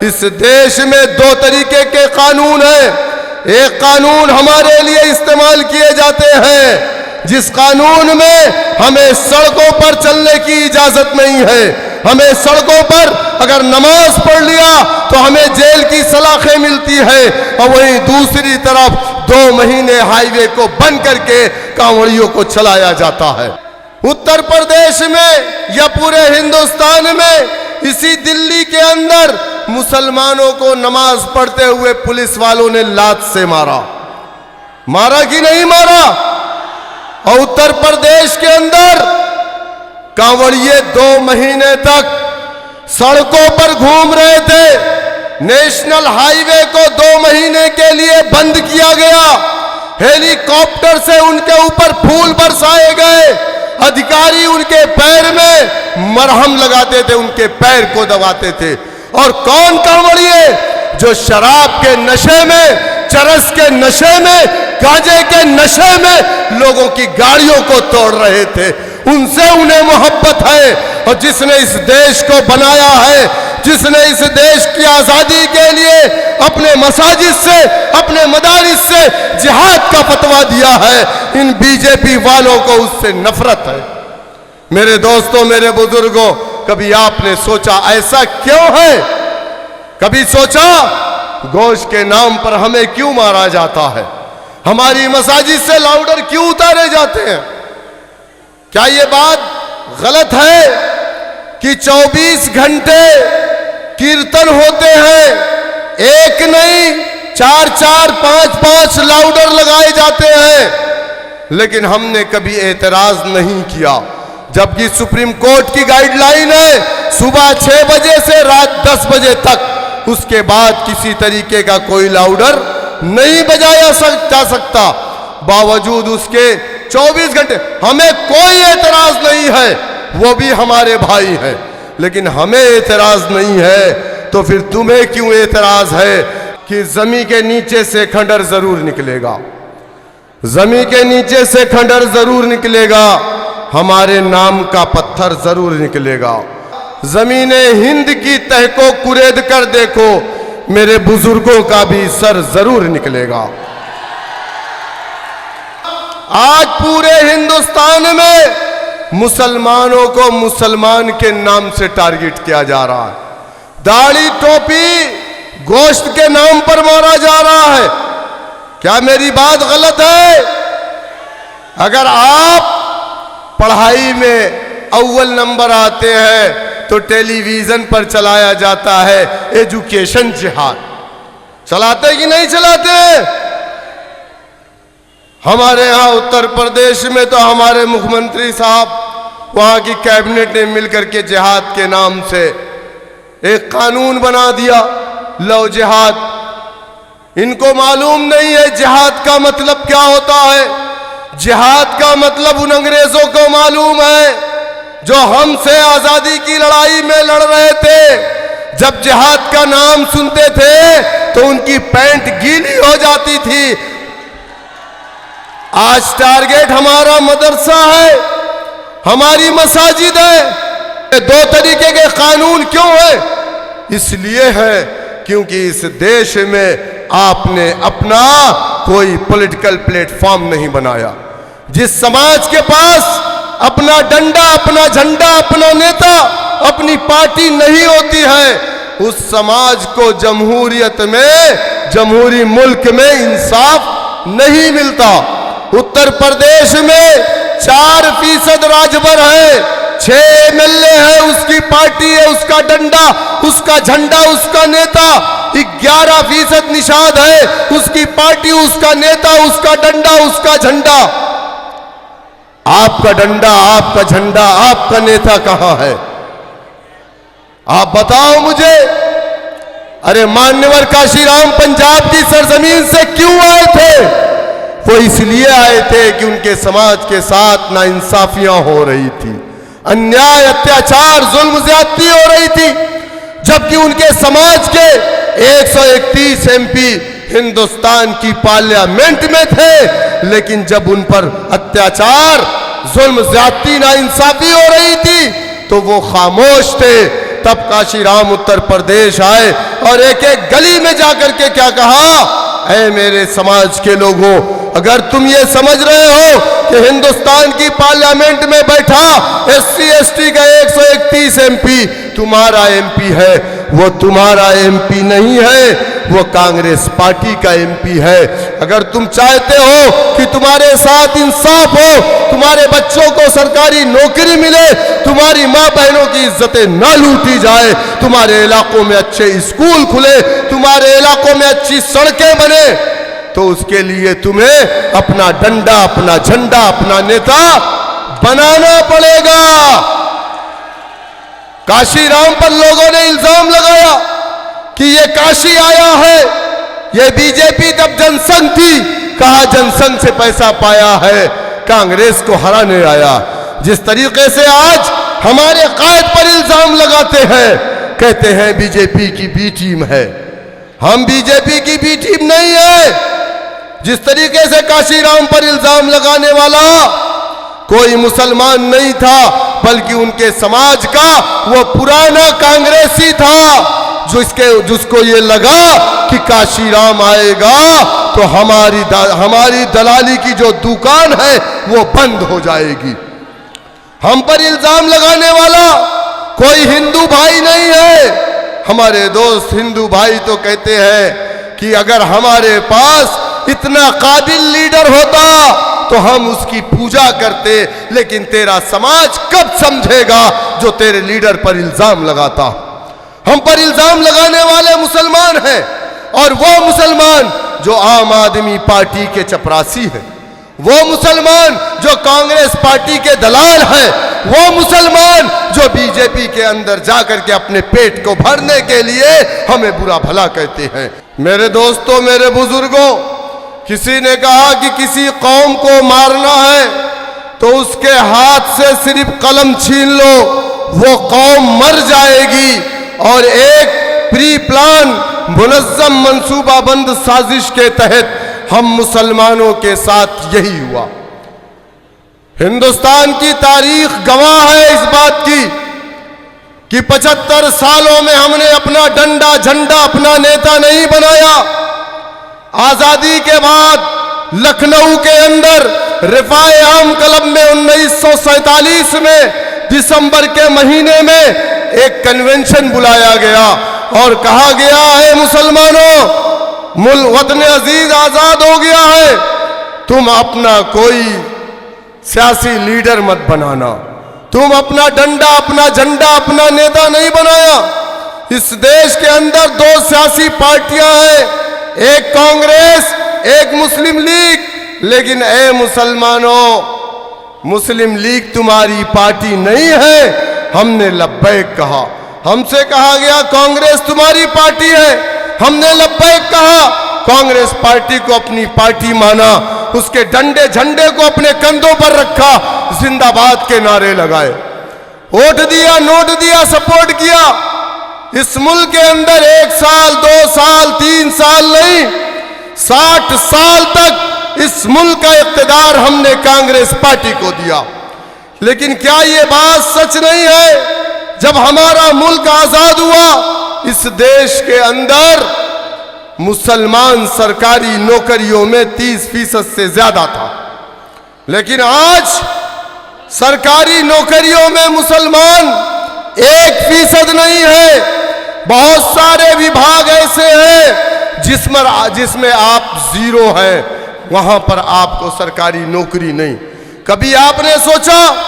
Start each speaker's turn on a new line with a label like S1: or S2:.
S1: इस देश में दो तरीके के कानून हैं। एक कानून हमारे लिए इस्तेमाल किए जाते हैं जिस कानून में हमें सड़कों पर चलने की इजाजत नहीं है। हमें सड़कों पर अगर नमाज पढ़ लिया तो हमें जेल की सलाखें मिलती है, और वहीं दूसरी तरफ 2 महीने हाईवे को बंद करके कांवड़ियों को चलाया जाता है। उत्तर प्रदेश में या पूरे हिंदुस्तान में इसी दिल्ली के अंदर मुसलमानों को नमाज पढ़ते हुए पुलिस वालों ने लात से मारा। मारा कि नहीं मारा? और उत्तर प्रदेश के अंदर कांवड़िए 2 महीने तक सड़कों पर घूम रहे थे। नेशनल हाईवे को 2 महीने के लिए बंद किया गया। हेलीकॉप्टर से उनके ऊपर फूल बरसाए गए। अधिकारी उनके पैर में मरहम लगाते थे, उनके पैर को दबाते थे। और कौन कांवड़िए? जो शराब के नशे में, चरस के नशे में, गांजे के नशे में लोगों की गाड़ियों को तोड़ रहे थे। उनसे उन्हें मोहब्बत है। और जिसने इस देश को बनाया है, जिसने इस देश की आजादी के लिए अपने मसाजिद से, अपने मदारिस से जिहाद का फतवा दिया है, इन बीजेपी वालों को उससे नफरत है। मेरे दोस्तों, मेरे बुजुर्गों, कभी आपने सोचा ऐसा क्यों है? कभी सोचा गोश्त के नाम पर हमें क्यों मारा जाता है? हमारी मसाजिद से लाउडर क्यों उतारे जाते हैं? क्या ये बात गलत है कि 24 घंटे कीर्तन होते हैं? एक नहीं, 4-4, 5-5 लाउडर लगाए जाते हैं, लेकिन हमने कभी एतराज नहीं किया। जबकि सुप्रीम कोर्ट की गाइडलाइन है सुबह 6 बजे से रात 10 बजे तक, उसके बाद किसी तरीके का कोई लाउडर नहीं बजाया जा सकता। बावजूद उसके 24 घंटे हमें कोई एतराज नहीं है, वो भी हमारे भाई हैं, लेकिन हमें एतराज नहीं है तो फिर तुम्हें क्यों एतराज है कि जमीन के नीचे से खंडर जरूर निकलेगा, जमीन के नीचे से खंडर जरूर निकलेगा, हमारे नाम का पत्थर जरूर निकलेगा। जमीने हिंद की तह को कुरेद कर देखो, मेरे बुजुर्गों का भी सर जरूर निकलेगा। आज पूरे हिंदुस्तान में मुसलमानों को मुसलमान के नाम से टारगेट किया जा रहा है। दाढ़ी टोपी गोश्त के नाम पर मारा जा रहा है। क्या मेरी बात गलत है? अगर आप पढ़ाई में अव्वल नंबर आते हैं तो टेलीविजन पर चलाया जाता है एजुकेशन जिहाद। चलाते कि नहीं चलाते? हमारे यहाँ उत्तर प्रदेश में तो हमारे मुख्यमंत्री साहब, वहाँ की कैबिनेट ने मिलकर के जिहाद के नाम से एक कानून बना दिया, लव जिहाद। इनको मालूम नहीं है जिहाद का मतलब क्या होता है। जिहाद का मतलब उन अंग्रेजों को मालूम है जो हमसे आजादी की लड़ाई में लड़ रहे थे। जब जिहाद का नाम सुनते थे तो उनकी पैंट गीली हो जाती थी। आज टारगेट हमारा मदरसा है, हमारी मसाजिद है। 2 तरीके के कानून क्यों है? इसलिए है क्योंकि इस देश में आपने अपना कोई पॉलिटिकल प्लेटफॉर्म नहीं बनाया। जिस समाज के पास अपना डंडा, अपना झंडा, अपना नेता, अपनी पार्टी नहीं होती है, उस समाज को जमहूरियत में, जमहूरी मुल्क में इंसाफ नहीं मिलता। उत्तर प्रदेश में 4% राजभर है, 6 MLA है, उसकी पार्टी है, उसका डंडा, उसका झंडा, उसका नेता। 11% निषाद है, उसकी पार्टी, उसका नेता, उसका डंडा, उसका झंडा। आपका डंडा, आपका झंडा, आपका नेता कहां है? आप बताओ मुझे। अरे मान्यवर काशीराम पंजाब की सरजमीन से क्यों आए थे? वो इसलिए आए थे कि उनके समाज के साथ नाइंसाफियां हो रही थी, अन्याय, अत्याचार, जुल्म, ज्यादती हो रही थी। जबकि उनके समाज के 131 MP हिंदुस्तान की पार्लियामेंट में थे, लेकिन जब उन पर अत्याचार, जुल्म, ज्यादती, नाइंसाफी हो रही थी तो वो खामोश थे। तब काशीराम उत्तर प्रदेश आए और एक एक गली में जाकर के क्या कहा, ऐ मेरे समाज के लोगों, अगर तुम ये समझ रहे हो कि हिंदुस्तान की पार्लियामेंट में बैठा SC ST का 131 MP तुम्हारा MP है, वो तुम्हारा MP नहीं है, वो कांग्रेस पार्टी का MP है। अगर तुम चाहते हो कि तुम्हारे साथ इंसाफ हो, तुम्हारे बच्चों को सरकारी नौकरी मिले, तुम्हारी माँ बहनों की इज्जतें ना लूटी जाए, तुम्हारे इलाकों में अच्छे स्कूल खुले, तुम्हारे इलाकों में अच्छी सड़कें बने, तो उसके लिए तुम्हें अपना डंडा, अपना झंडा, अपना नेता बनाना पड़ेगा। काशीराम पर लोगों ने इल्जाम लगाया कि ये काशी आया है, ये बीजेपी तब जनसंघ थी, कहा जनसंघ से पैसा पाया है, कांग्रेस को हराने आया। जिस तरीके से आज हमारे कायद पर इल्जाम लगाते हैं, कहते हैं बीजेपी की बी टीम है, हम बीजेपी की बी टीम नहीं है। जिस तरीके से काशीराम पर इल्जाम लगाने वाला कोई मुसलमान नहीं था, बल्कि उनके समाज का वो पुराना कांग्रेसी था, जिसको ये लगा कि काशीराम आएगा तो हमारी दलाली की जो दुकान है वो बंद हो जाएगी। हम पर इल्जाम लगाने वाला कोई हिंदू भाई नहीं है। हमारे दोस्त हिंदू भाई तो कहते हैं कि अगर हमारे पास इतना काबिल लीडर होता तो हम उसकी पूजा करते, लेकिन तेरा समाज कब समझेगा जो तेरे लीडर पर इल्जाम लगाता। हम पर इल्जाम लगाने वाले मुसलमान हैं, और वो मुसलमान जो आम आदमी पार्टी के चपरासी हैं, वो मुसलमान जो कांग्रेस पार्टी के दलाल हैं, वो मुसलमान जो बीजेपी के अंदर जाकर के अपने पेट को भरने के लिए हमें बुरा भला कहते हैं। मेरे दोस्तों, मेरे बुजुर्गों, किसी ने कहा कि किसी कौम को मारना है तो उसके हाथ से सिर्फ कलम छीन लो, वो कौम मर जाएगी। और एक प्री प्लान मुनज़्ज़म मंसूबाबंद साजिश के तहत हम मुसलमानों के साथ यही हुआ। हिंदुस्तान की तारीख गवाह है इस बात की कि 75 सालों में हमने अपना डंडा झंडा, अपना नेता नहीं बनाया। आजादी के बाद लखनऊ के अंदर रिफाए आम क्लब में 1947 में दिसंबर के महीने में एक कन्वेंशन बुलाया गया और कहा गया है, मुसलमानों, वतन अजीज आजाद हो गया है, तुम अपना कोई सियासी लीडर मत बनाना, तुम अपना डंडा, अपना झंडा, अपना नेता नहीं बनाया। इस देश के अंदर दो सियासी पार्टियां हैं, एक कांग्रेस, एक मुस्लिम लीग, लेकिन ए मुसलमानों, मुस्लिम लीग तुम्हारी पार्टी नहीं है। हमने लब्बैक कहा, हमसे कहा गया कांग्रेस तुम्हारी पार्टी है, हमने लब्बैक कहा, कांग्रेस पार्टी को अपनी पार्टी माना, उसके डंडे झंडे को अपने कंधों पर रखा, जिंदाबाद के नारे लगाए, वोट दिया, नोट दिया, सपोर्ट किया। इस मुल्क के अंदर 1 साल, 2 साल, 3 साल नहीं, 60 साल तक इस मुल्क का इख्तिदार हमने कांग्रेस पार्टी को दिया। लेकिन क्या ये बात सच नहीं है? जब हमारा मुल्क आजाद हुआ, इस देश के अंदर मुसलमान सरकारी नौकरियों में 30% से ज्यादा था, लेकिन आज सरकारी नौकरियों में मुसलमान 1% नहीं है। बहुत सारे विभाग ऐसे हैं जिसमें आप 0 हैं, वहां पर आपको सरकारी नौकरी नहीं। कभी आपने सोचा